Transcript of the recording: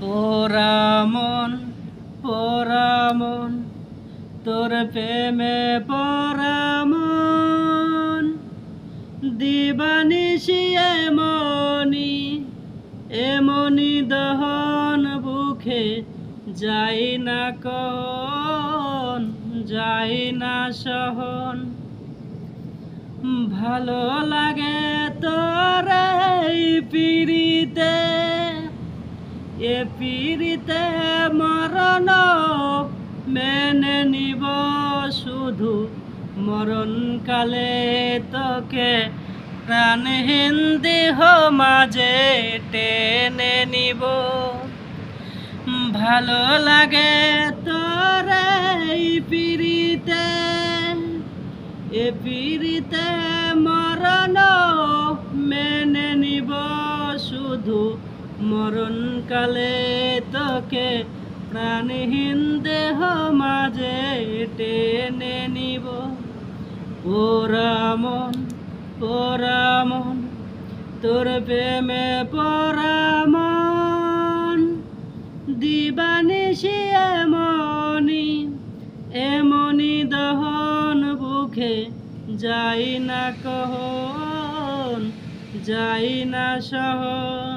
পোরামন পোরামন তোর প্রেমে পোরামন দিবানিশি এমনি দহন বুকে যাই না কন যাই না সহন ভালো লাগে তোর এই পিরিতে এ পিরিতে মরণ মেনে নিব শুধু মরণকালে তোকে প্রাণহীন দেহ মাঝে টেনে নিব ভালো লাগে তোর এই পিরিতে এ পিরিতে মরণ মেনে নিব শুধু মরণকালে তোকে প্রাণহীন দেহ মাঝে টেনে নিব পোরামন পোরামন তোর প্রেমে পোরামন দিবানিশি এমনি দহন বুকে যাই না কহন যাই না সহন।